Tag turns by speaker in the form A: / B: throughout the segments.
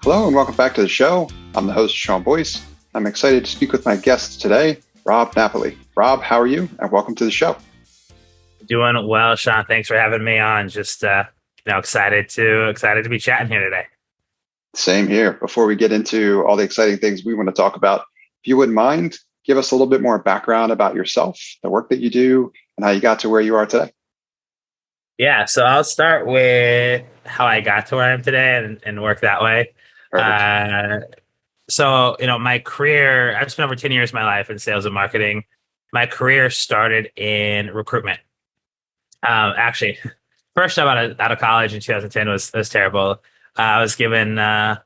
A: Hello and welcome back to the show. I'm the host, Sean Boyce. I'm excited to speak with my guest today, Rob Napoli. Rob, how are you? And welcome to the show.
B: Doing well, Sean. Thanks for having me on. Just excited to be chatting here today.
A: Same here. Before we get into all the exciting things we want to talk about, if you wouldn't mind, give us a little bit more background about yourself, the work that you do, and how you got to where you are today.
B: Yeah, so I'll start with how I got to where I am today and work that way.
A: Perfect.
B: My career, I've spent over 10 years of my life in sales and marketing. My career started in recruitment. Actually, first job out of college in 2010 was terrible. I was given a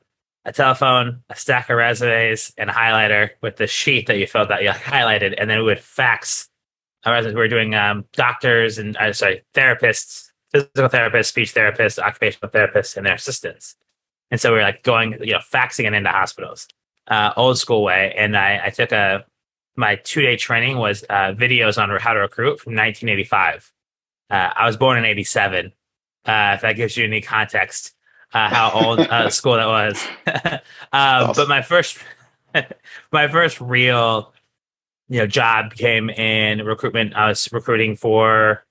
B: telephone, a stack of resumes, and a highlighter with the sheet that you filled out, you highlighted, and then we would fax our resumes. We were doing doctors and therapists, physical therapists, speech therapists, occupational therapists, and their assistants. And so we were going, faxing it into hospitals, old school way. And I took my 2-day training was videos on how to recruit from 1985. I was born in 87. If that gives you any context, how old school that was.
A: Awesome.
B: But my first real, job came in recruitment. I was recruiting for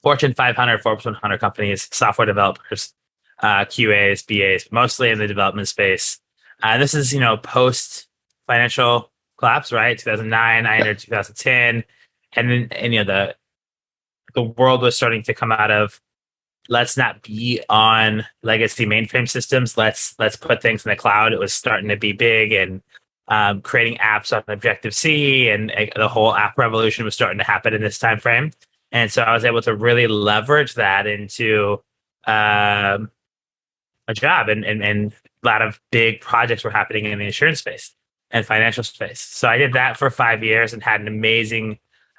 B: Fortune 500, Forbes 100 companies, software developers, QAs, BAs, mostly in the development space. This is, post financial collapse, right? 2009, I entered 2010. The world was starting to come out of, let's not be on legacy mainframe systems. Let's put things in the cloud. It was starting to be big, and creating apps on Objective-C, and the whole app revolution was starting to happen in this time frame. And so I was able to really leverage that into a job, and a lot of big projects were happening in the insurance space and financial space. So I did that for 5 years and had an amazing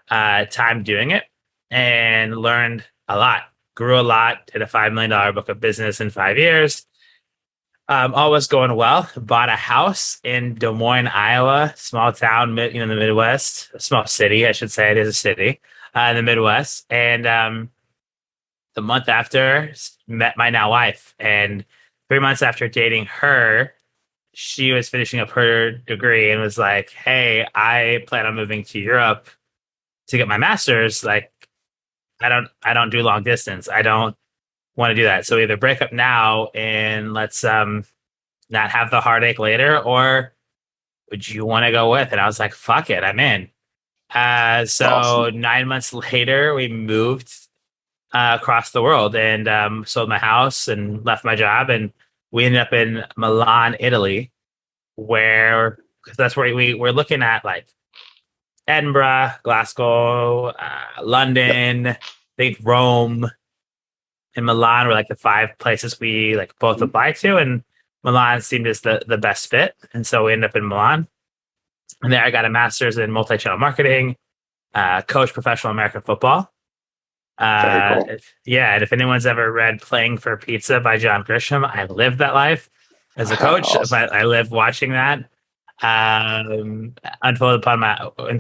B: time doing it, and learned a lot, grew a lot, did a $5 million book of business in 5 years. All was going well. Bought a house in Des Moines, Iowa, small town, in the Midwest, a small city, I should say. It is a city in the Midwest. And the month after, met my now wife. And 3 months after dating her, she was finishing up her degree and was like, "Hey, I plan on moving to Europe to get my master's. I don't do long distance. I don't want to do that. So either break up now and let's not have the heartache later, or would you want to go with?" And I was like, "Fuck it, I'm in." So
A: Awesome.
B: 9 months later, we moved across the world, and sold my house and left my job, and we ended up in Milan, Italy, where, because that's where we were looking at, Edinburgh, Glasgow,
A: Yep.
B: London, I think Rome, and Milan were the 5 places we both
A: Mhm.
B: applied to, and Milan seemed as the best fit. And so we ended up in Milan. And there I got a master's in multi-channel marketing, coached professional American football.
A: Very cool.
B: And if anyone's ever read Playing for Pizza by John Grisham, I lived that life as a coach,
A: Awesome.
B: but I lived watching that unfold in front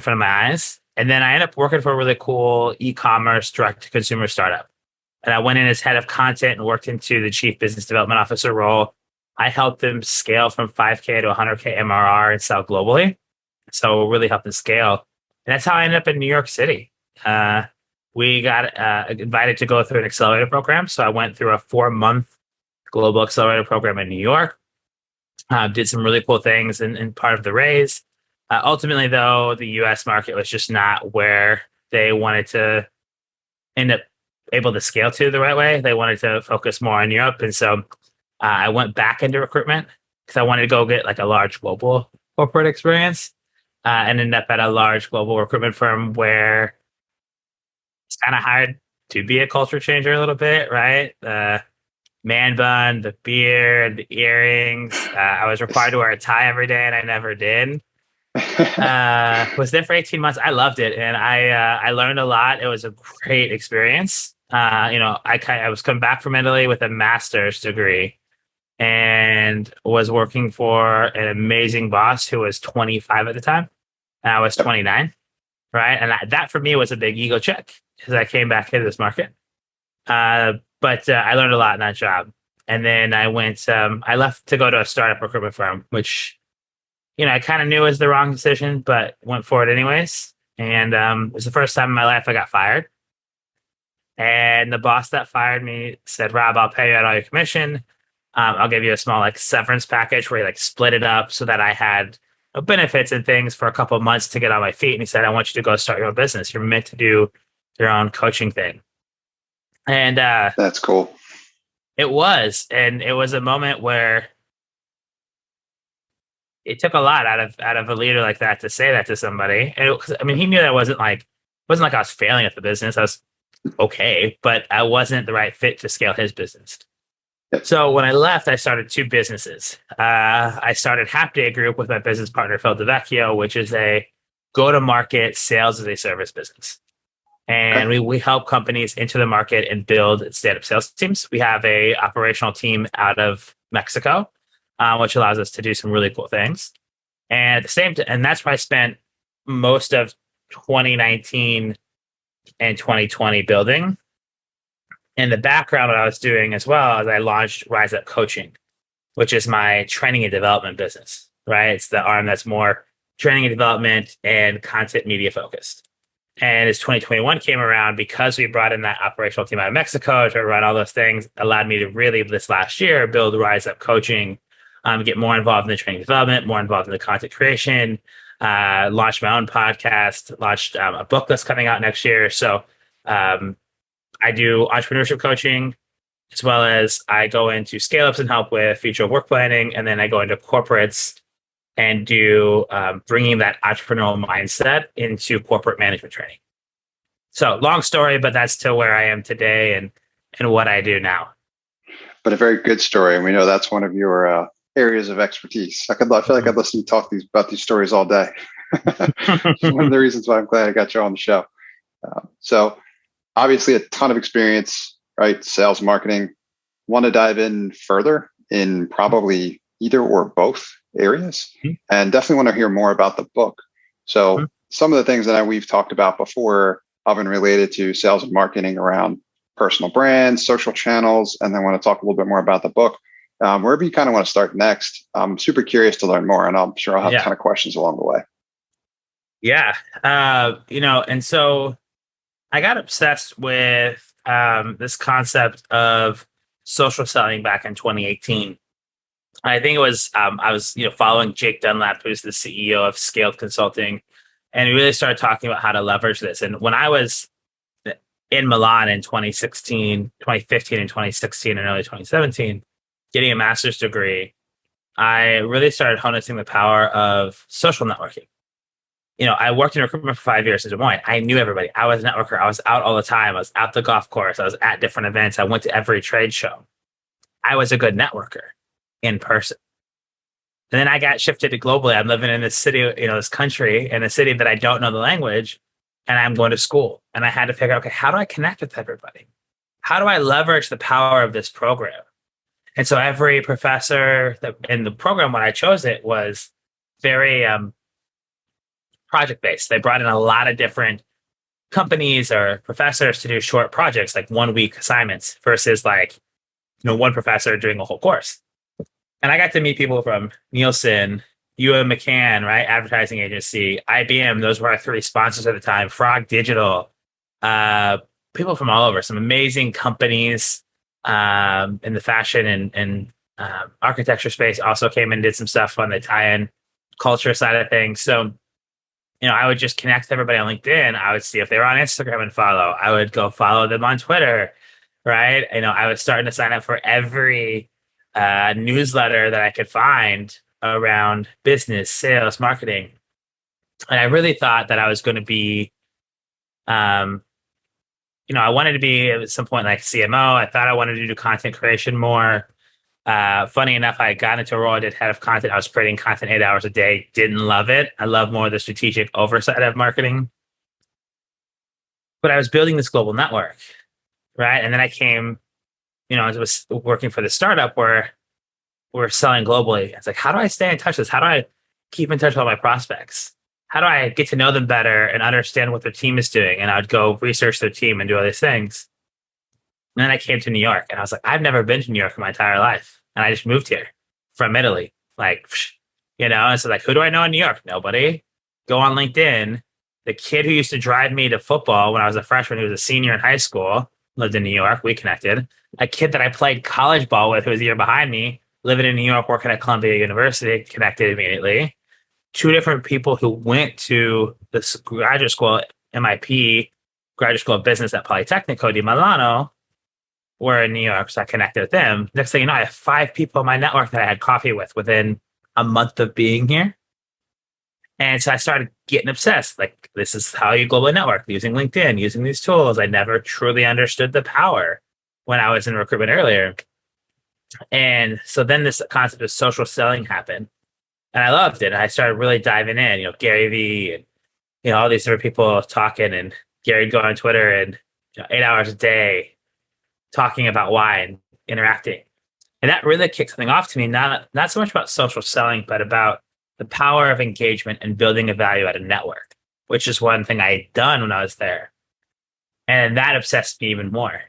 B: of my eyes. And then I ended up working for a really cool e-commerce direct-to-consumer startup. And I went in as head of content and worked into the chief business development officer role. I helped them scale from 5K to 100K MRR and sell globally. So really helped them scale. And that's how I ended up in New York City. We got invited to go through an accelerator program. So I went through a 4-month global accelerator program in New York. Did some really cool things in part of the raise. Ultimately, though, the US market was just not where they wanted to end up able to scale to the right way. They wanted to focus more on Europe. And so I went back into recruitment because I wanted to go get a large global corporate experience, and ended up at a large global recruitment firm where it's kind of hard to be a culture changer a little bit, right? The man bun, the beard, the earrings. I was required to wear a tie every day, and I never did. Was there for 18 months. I loved it, and I learned a lot. It was a great experience. I was coming back from Italy with a master's degree, and was working for an amazing boss who was 25 at the time, and I was 29, right? And that for me was a big ego check, because I came back into this market. But I learned a lot in that job, And then I left to go to a startup recruitment firm, which, I kind of knew was the wrong decision, but went for it anyways. And it was the first time in my life I got fired. And the boss that fired me said, Rob, I'll pay you out all your commission. I'll give you a small severance package where he split it up so that I had benefits and things for a couple of months to get on my feet. And he said, I want you to go start your own business. You're meant to do your own coaching thing. And
A: that's cool.
B: It was. And it was a moment where it took a lot out of a leader like that to say that to somebody. And he knew that it wasn't like I was failing at the business. I was okay, but I wasn't the right fit to scale his business. So when I left, I started two businesses. I started Hapday Group with my business partner, Phil DeVecchio, which is a go-to-market sales as a service business. And we help companies into the market and build stand-up sales teams. We have a operational team out of Mexico, which allows us to do some really cool things. And at the same time, and that's where I spent most of 2019 and 2020 building. In the background, what I was doing as well is I launched Rise Up Coaching, which is my training and development business, right? It's the arm that's more training and development and content media focused. And as 2021 came around, because we brought in that operational team out of Mexico to run all those things, allowed me to really, this last year, build Rise Up Coaching, get more involved in the training and development, more involved in the content creation, launched my own podcast, launched a book that's coming out next year. So I do entrepreneurship coaching, as well as I go into scale-ups and help with future work planning. And then I go into corporates and do bringing that entrepreneurial mindset into corporate management training. So long story, but that's to where I am today and what I do now.
A: But a very good story. And we know that's one of your areas of expertise. I feel like I'd listen to talk about these stories all day. One of the reasons why I'm glad I got you on the show. So obviously a ton of experience, right? Sales, marketing. Want to dive in further in probably either or both areas, and definitely want to hear more about the book. So some of the things that we've talked about before have been related to sales and marketing around personal brands, social channels, and then want to talk a little bit more about the book. Wherever you kind of want to start next, I'm super curious to learn more, and I'm sure I'll have a ton of questions along the way.
B: Yeah. And so I got obsessed with this concept of social selling back in 2018. I think it was, I was, following Jake Dunlap, who's the CEO of Scaled Consulting, and we really started talking about how to leverage this. And when I was in Milan in 2015 and 2016 and early 2017, getting a master's degree, I really started harnessing the power of social networking. I worked in recruitment for 5 years in Des Moines. I knew everybody. I was a networker. I was out all the time. I was at the golf course. I was at different events. I went to every trade show. I was a good networker in person. And then I got shifted to globally. I'm living in this city, this country, in a city that I don't know the language, and I'm going to school. And I had to figure out, okay, how do I connect with everybody? How do I leverage the power of this program? And so every professor in the program, when I chose it, was very project-based. They brought in a lot of different companies or professors to do short projects, like 1 week assignments versus one professor doing a whole course. And I got to meet people from Nielsen, UM McCann, right? Advertising agency, IBM. Those were our three sponsors at the time. Frog Digital, people from all over, some amazing companies in the fashion and architecture space also came and did some stuff on the tie-in culture side of things. So, I would just connect with everybody on LinkedIn. I would see if they were on Instagram and follow. I would go follow them on Twitter, right? I was starting to sign up for every newsletter that I could find around business, sales, marketing. And I really thought that I was going to be, I wanted to be at some point like CMO. I thought I wanted to do content creation more. Funny enough, I got into a role. I did head of content. I was creating content 8 hours a day. Didn't love it. I love more of the strategic oversight of marketing. But I was building this global network, right? And then I came, I was working for the startup where we're selling globally. It's like, how do I stay in touch with this? How do I keep in touch with all my prospects? How do I get to know them better and understand what their team is doing? And I'd go research their team and do all these things. And then I came to New York and I was like, I've never been to New York in my entire life. And I just moved here from Italy. Like, and so like, who do I know in New York? Nobody. Go on LinkedIn. The kid who used to drive me to football when I was a freshman, who was a senior in high school, lived in New York. We connected. A kid that I played college ball with, who was a year behind me, living in New York, working at Columbia University, connected immediately. Two different people who went to this graduate school, MIP, graduate school of business at Politecnico di Milano, were in New York, so I connected with them. Next thing you know, I have 5 people in my network that I had coffee with within a month of being here. And so I started getting obsessed. Like, this is how you globally network, using LinkedIn, using these tools. I never truly understood the power when I was in recruitment earlier. And so then this concept of social selling happened. And I loved it. I started really diving in, Gary Vee and, all these different people talking, and Gary would go on Twitter and 8 hours a day talking about why and interacting. And that really kicked something off to me, not so much about social selling, but about the power of engagement and building a value at a network, which is one thing I had done when I was there. And that obsessed me even more.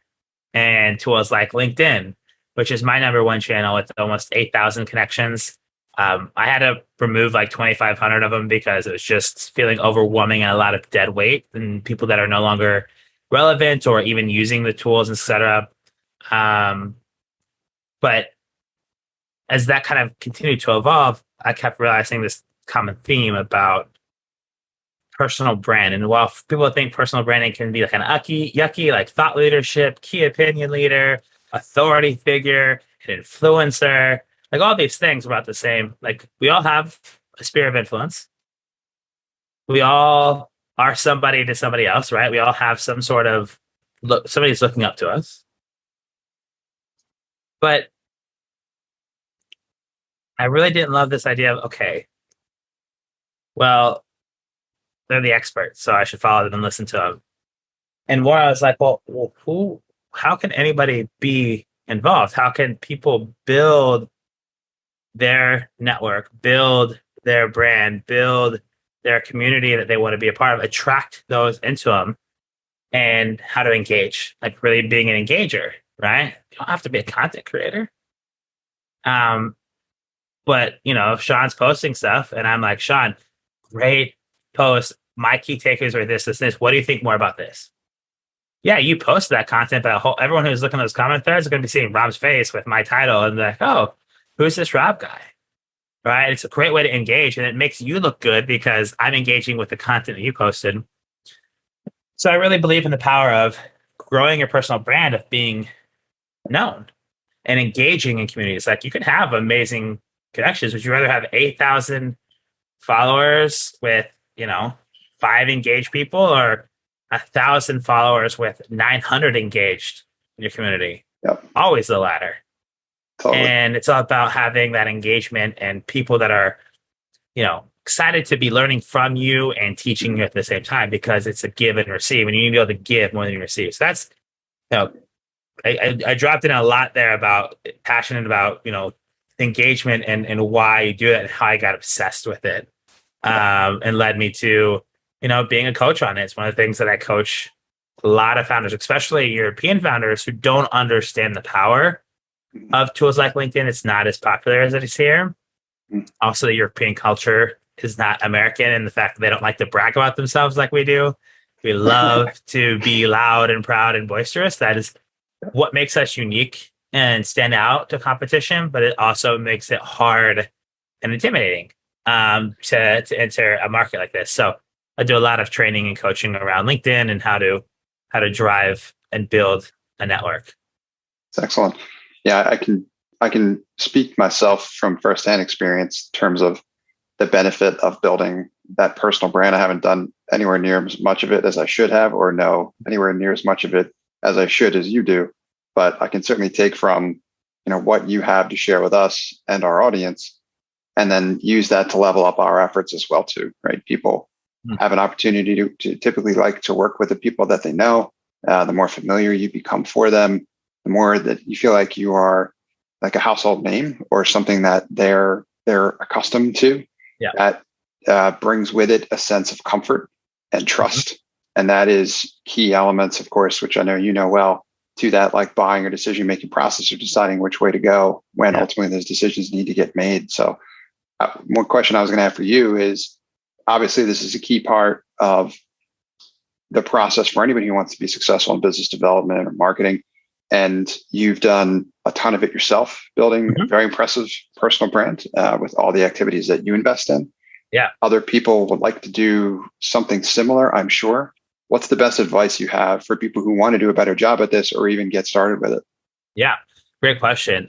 B: And tools like LinkedIn, which is my number one channel with almost 8,000 connections. I had to remove like 2,500 of them because it was just feeling overwhelming and a lot of dead weight and people that are no longer relevant or even using the tools, etc. But as that kind of continued to evolve, I kept realizing this common theme about personal brand. And while people think personal branding can be like an yucky, like thought leadership, key opinion leader, authority figure, an influencer, like all these things are about the same. Like, we all have a sphere of influence. We all are somebody to somebody else, right? We all have some sort of somebody's looking up to us. But I really didn't love this idea of, okay, well, they're the experts, so I should follow them and listen to them. And more, I was like, well, how can anybody be involved? How can people build their network, build their brand, build their community that they want to be a part of, attract those into them, and how to engage, like really being an engager, right? You don't have to be a content creator. But if Sean's posting stuff and I'm like, Sean, great post. My key takeaways are this. What do you think more about this? Yeah, you post that content, but everyone who's looking at those comment threads is going to be seeing Rob's face with my title and like, oh, who's this Rob guy? Right? It's a great way to engage, and it makes you look good because I'm engaging with the content that you posted. So I really believe in the power of growing your personal brand, of being known and engaging in communities. Like, you can have amazing connections. Would you rather have 8,000 followers with, 5 engaged people, or 1,000 followers with 900 engaged in your community?
A: Yep.
B: Always the latter.
A: Totally.
B: And it's all about having that engagement and people that are, excited to be learning from you and teaching you at the same time, because it's a give and receive, and you need to be able to give more than you receive. So that's, I dropped in a lot there about passionate about, engagement and why you do it and how I got obsessed with it. And led me to, being a coach on it. It's one of the things that I coach a lot of founders, especially European founders, who don't understand the power of tools like LinkedIn. It's not as popular as it is here. Also, the European culture is not American, and the fact that they don't like to brag about themselves like we do. We love to be loud and proud and boisterous. That is what makes us unique and stand out to competition, but it also makes it hard and intimidating to enter a market like this. So I do a lot of training and coaching around LinkedIn and how to drive and build a network.
A: It's excellent. Yeah, I can speak myself from firsthand experience in terms of the benefit of building that personal brand. I haven't done anywhere near as much of it as I should have, or know anywhere near as much of it as I should as you do. But I can certainly take from what you have to share with us and our audience, and then use that to level up our efforts as well too. Right? People have an opportunity to typically like to work with the people that they know. The more familiar you become for them, the more that you feel like you are like a household name or something that they're accustomed to.
B: Yeah.
A: That brings with it a sense of comfort and trust. And that is key elements, of course, which I know you know well, to that like buying or decision making process or deciding which way to go when ultimately those decisions need to get made. So one question I was going to have for you is, obviously this is a key part of the process for anybody who wants to be successful in business development or marketing. And you've done a ton of it yourself, building a very impressive personal brand with all the activities that you invest in.
B: Yeah.
A: Other people would like to do something similar, I'm sure. What's the best advice you have for people who want to do a better job at this or even get started with it?
B: Yeah. Great question.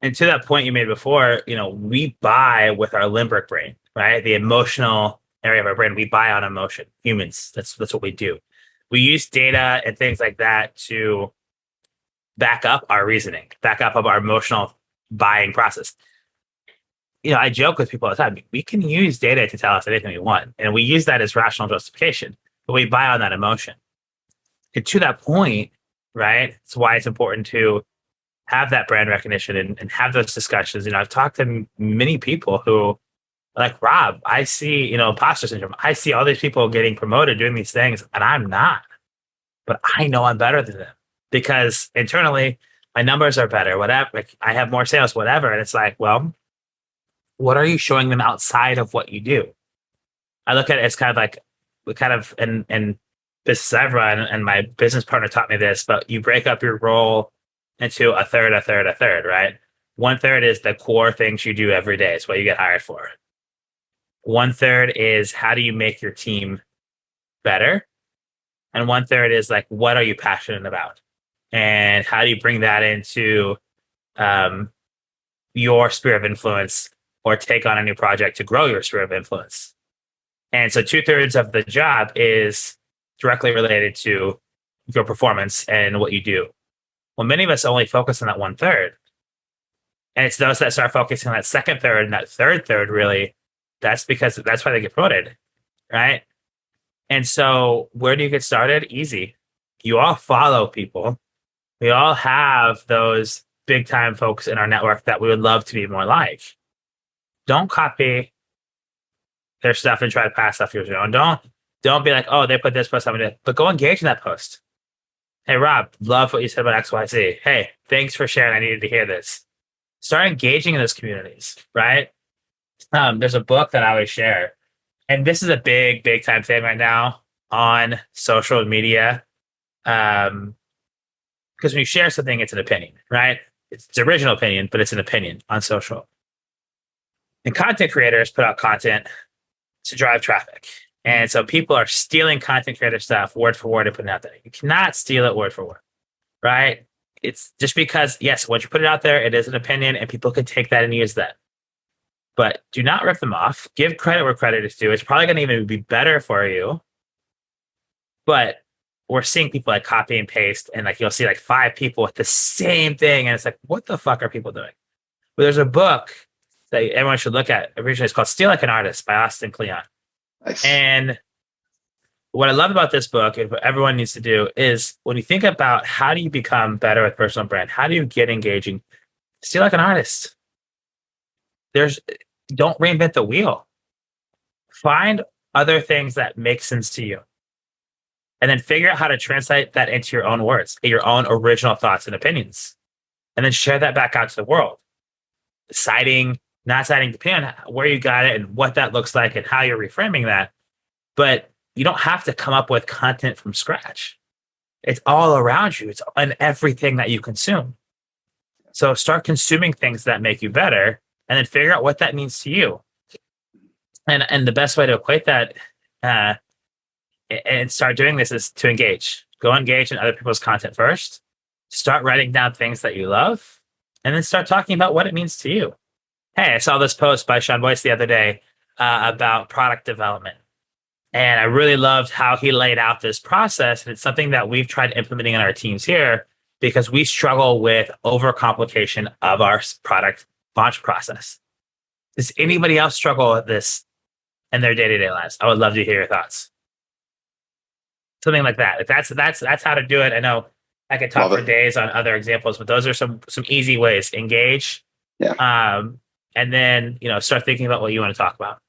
B: And to that point you made before, we buy with our limbic brain, right? The emotional area of our brain. We buy on emotion. Humans, that's what we do. We use data and things like that to back up our reasoning, back up of our emotional buying process. I joke with people all the time. We can use data to tell us anything we want, and we use that as rational justification, but we buy on that emotion. And to that point, right, it's why it's important to have that brand recognition and have those discussions. I've talked to many people who, like, Rob, I see, imposter syndrome. I see all these people getting promoted, doing these things, and I'm not. But I know I'm better than them because internally my numbers are better, whatever. Like, I have more sales, whatever. And it's like, well, what are you showing them outside of what you do? I look at it as kind of like, and business I've run, and my business partner taught me this, but you break up your role into a third, right? 1/3 is the core things you do every day. It's what you get hired for. 1/3 is how do you make your team better? And 1/3 is like, what are you passionate about? And how do you bring that into your sphere of influence or take on a new project to grow your sphere of influence? And so 2/3 of the job is directly related to your performance and what you do. Well, many of us only focus on that 1/3. And it's those that start focusing on that second third and that third, really, that's why they get promoted, right? And so where do you get started? Easy. You all follow people. We all have those big time folks in our network that we would love to be more like. Don't copy their stuff and try to pass off your own. Don't be like, oh, they put this post on it, but go engage in that post. Hey, Rob, love what you said about XYZ. Hey, thanks for sharing. I needed to hear this. Start engaging in those communities, right? There's a book that I always share, and this is a big time thing right now on social media. Because when you share something, it's an opinion, right? It's original opinion, but it's an opinion on social. And content creators put out content to drive traffic. And so people are stealing content creator stuff word for word and putting it out there. You cannot steal it word for word, right? It's just because, yes, once you put it out there, it is an opinion and people can take that and use that. But do not rip them off. Give credit where credit is due. It's probably going to even be better for you. But we're seeing people like copy and paste, and like you'll see like 5 people with the same thing. And it's like, what the fuck are people doing? But there's a book that everyone should look at. Originally, it's called Steal Like an Artist by Austin Kleon.
A: Nice.
B: And what I love about this book, and what everyone needs to do, is when you think about how do you become better with personal brand, how do you get engaging, steal like an artist. Don't reinvent the wheel. Find other things that make sense to you, and then figure out how to translate that into your own words, your own original thoughts and opinions, and then share that back out to the world. Not citing, depending on where you got it and what that looks like and how you're reframing that. But you don't have to come up with content from scratch. It's all around you. It's in everything that you consume. So start consuming things that make you better and then figure out what that means to you. And the best way to equate that and start doing this is to engage. Go engage in other people's content first. Start writing down things that you love and then start talking about what it means to you. Hey, I saw this post by Sean Boyce the other day about product development. And I really loved how he laid out this process. And it's something that we've tried implementing in our teams here because we struggle with overcomplication of our product launch process. Does anybody else struggle with this in their day-to-day lives? I would love to hear your thoughts. Something like that. That's how to do it. I know I could talk for days on other examples, but those are some easy ways. Engage.
A: Yeah.
B: And then, start thinking about what you want to talk about.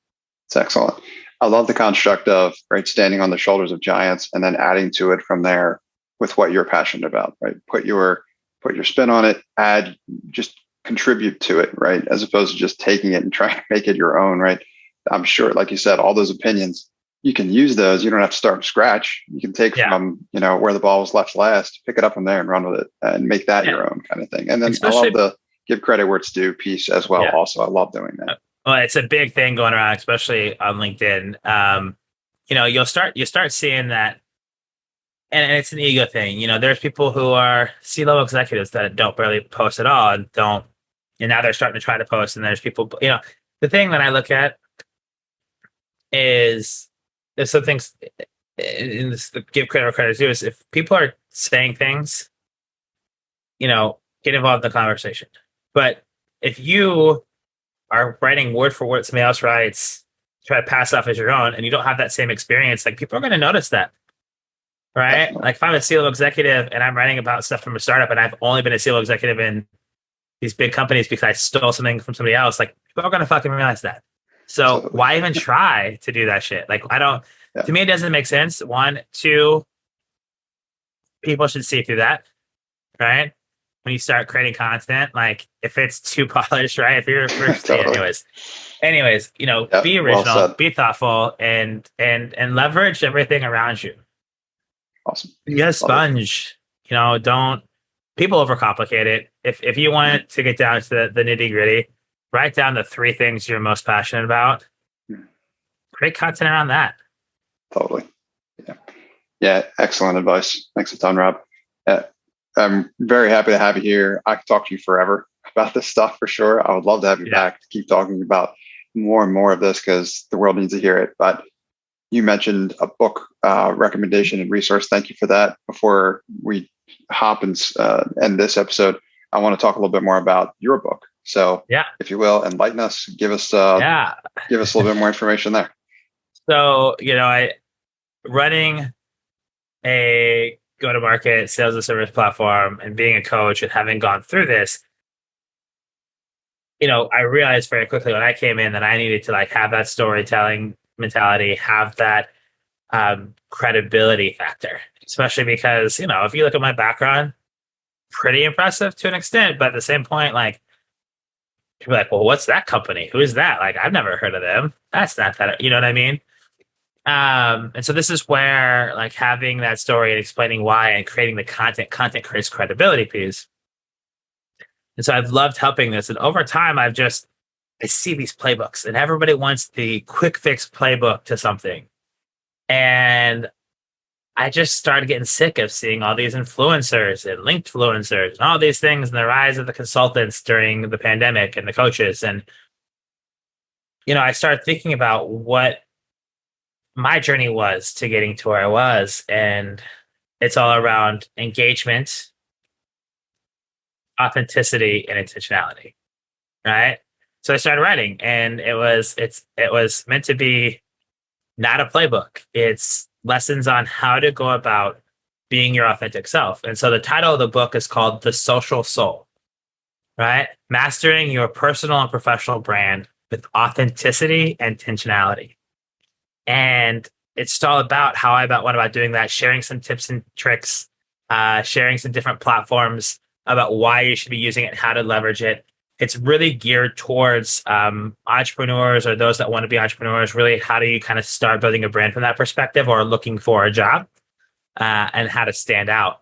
A: It's excellent. I love the construct of standing on the shoulders of giants and then adding to it from there with what you're passionate about, right? Put your spin on it, just contribute to it, right? As opposed to just taking it and trying to make it your own, right? I'm sure, like you said, all those opinions, you can use those. You don't have to start from scratch. You can take from, where the ball was left last, pick it up from there and run with it and make that your own kind of thing. And then I love the give credit where it's due piece as well. Also, I love doing that.
B: Well, it's a big thing going around, especially on LinkedIn. You start seeing that, and it's an ego thing. There's people who are C-level executives that don't barely post at all and now they're starting to try to post. And there's people, the thing that I look at is there's some things in this, give credit where credit is due, is if people are saying things, get involved in the conversation. But if you are writing word for word somebody else writes, try to pass off as your own, and you don't have that same experience, like people are going to notice that, right? Definitely. Like if I'm a C-level executive and I'm writing about stuff from a startup and I've only been a C-level executive in these big companies because I stole something from somebody else, like people are going to fucking realize that. So absolutely. Why even try to do that shit? Like to me, it doesn't make sense. 1, 2, people should see through that, right? When you start creating content, like if it's too polished, right? If you're first, totally. anyways, be original, well be thoughtful, and leverage everything around you.
A: Awesome.
B: Be a sponge. Don't people overcomplicate it. If you want it to get down to the nitty gritty, write down the 3 things you're most passionate about. Create content around that.
A: Totally. Yeah. Excellent advice. Thanks a ton, Rob. I'm very happy to have you here. I could talk to you forever about this stuff for sure. I would love to have you back to keep talking about more and more of this because the world needs to hear it. But you mentioned a book recommendation and resource. Thank you for that. Before we hop and end this episode, I want to talk a little bit more about your book. So if you will, enlighten us, give us a little bit more information there.
B: So, running a go-to-market sales and service platform and being a coach and having gone through this, I realized very quickly when I came in that I needed to have that storytelling mentality, have that credibility factor, especially because, if you look at my background, pretty impressive to an extent, but at the same point, people are like, well, what's that company? Who is that? I've never heard of them. That's not that, you know what I mean? And so this is where having that story and explaining why and creating the content creates credibility piece. And so I've loved helping this. And over time, I see these playbooks and everybody wants the quick fix playbook to something. And I just started getting sick of seeing all these influencers and linked influencers and all these things and the rise of the consultants during the pandemic and the coaches. And, I started thinking about what my journey was to getting to where I was. And it's all around engagement, authenticity, and intentionality. Right. So I started writing, and it was meant to be not a playbook. It's lessons on how to go about being your authentic self. And so the title of the book is called The Social Soul, right? Mastering your personal and professional brand with authenticity and intentionality. And it's all about how I went about doing that, sharing some tips and tricks, sharing some different platforms about why you should be using it and how to leverage it. It's really geared towards entrepreneurs or those that want to be entrepreneurs. Really, how do you kind of start building a brand from that perspective, or looking for a job, and how to stand out.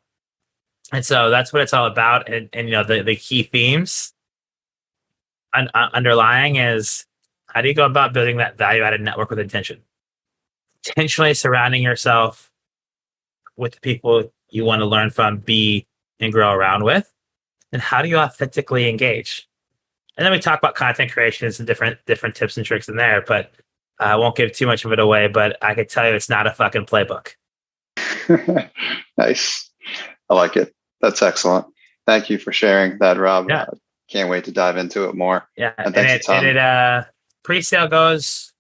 B: And so that's what it's all about. And the key themes underlying is, how do you go about building that value-added network with intention? Intentionally surrounding yourself with the people you want to learn from, be, and grow around with. And how do you authentically engage? And then we talk about content creation and some different tips and tricks in there, but I won't give too much of it away, but I can tell you it's not a fucking playbook.
A: Nice. I like it. That's excellent. Thank you for sharing that, Rob.
B: Yeah.
A: Can't wait to dive into it more.
B: Yeah. And pre-sale goes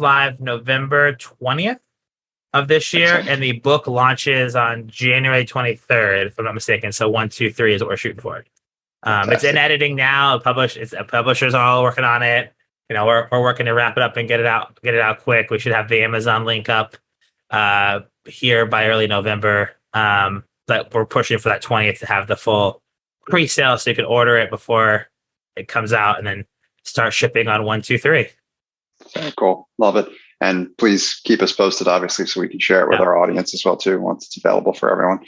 B: live November 20th of this year. Excellent. And the book launches on January 23rd, if I'm not mistaken. So 1, 2, 3 is what we're shooting for. It's in editing now. Publishers are all working on it. We're working to wrap it up and get it out quick. We should have the Amazon link up here by early November. But we're pushing for that 20th to have the full pre-sale so you can order it before it comes out and then start shipping on 1, 2, 3.
A: Very cool. Love it. And please keep us posted, obviously, so we can share it with our audience as well, too, once it's available for everyone.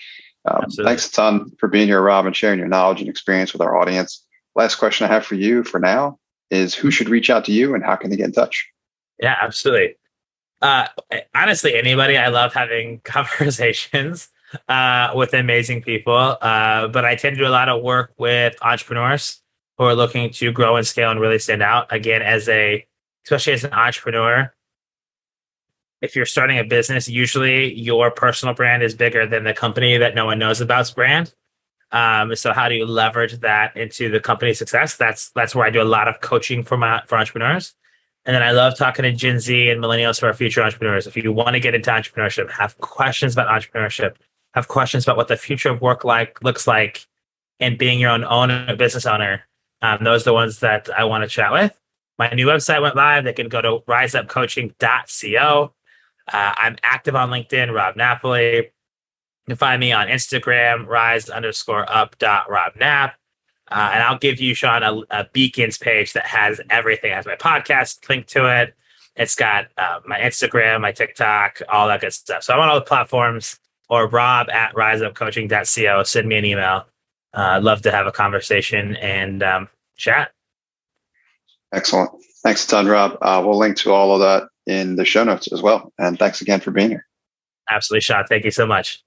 A: Thanks a ton for being here, Rob, and sharing your knowledge and experience with our audience. Last question I have for you for now is who should reach out to you and how can they get in touch?
B: Yeah, absolutely. Honestly, anybody. I love having conversations with amazing people. But I tend to do a lot of work with entrepreneurs who are looking to grow and scale and really stand out. Again, especially as an entrepreneur, if you're starting a business, usually your personal brand is bigger than the company that no one knows about's brand. So how do you leverage that into the company's success? That's where I do a lot of coaching for entrepreneurs. And then I love talking to Gen Z and millennials who are future entrepreneurs. If you want to get into entrepreneurship, have questions about entrepreneurship, have questions about what the future of work looks like, and being your own business owner, those are the ones that I want to chat with. My new website went live. They can go to riseupcoaching.co. I'm active on LinkedIn, Rob Napoli. You can find me on Instagram, rise_up.robnap. And I'll give you, Sean, a Beacons page that has everything. It has my podcast linked to it. It's got my Instagram, my TikTok, all that good stuff. So I'm on all the platforms, or rob@riseupcoaching.co. Send me an email. I'd love to have a conversation and chat.
A: Excellent. Thanks a ton, Rob. We'll link to all of that in the show notes as well. And thanks again for being here.
B: Absolutely, Sean. Thank you so much.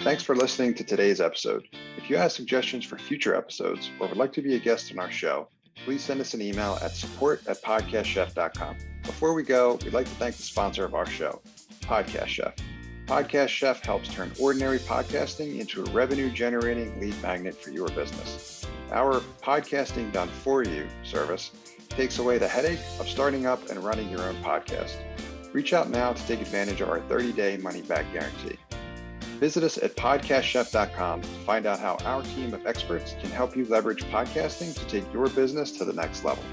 A: Thanks for listening to today's episode. If you have suggestions for future episodes or would like to be a guest on our show, please send us an email at support@podcastchef.com. Before we go, we'd like to thank the sponsor of our show, Podcast Chef. Podcast Chef helps turn ordinary podcasting into a revenue-generating lead magnet for your business. Our Podcasting Done For You service takes away the headache of starting up and running your own podcast. Reach out now to take advantage of our 30-day money-back guarantee. Visit us at podcastchef.com to find out how our team of experts can help you leverage podcasting to take your business to the next level.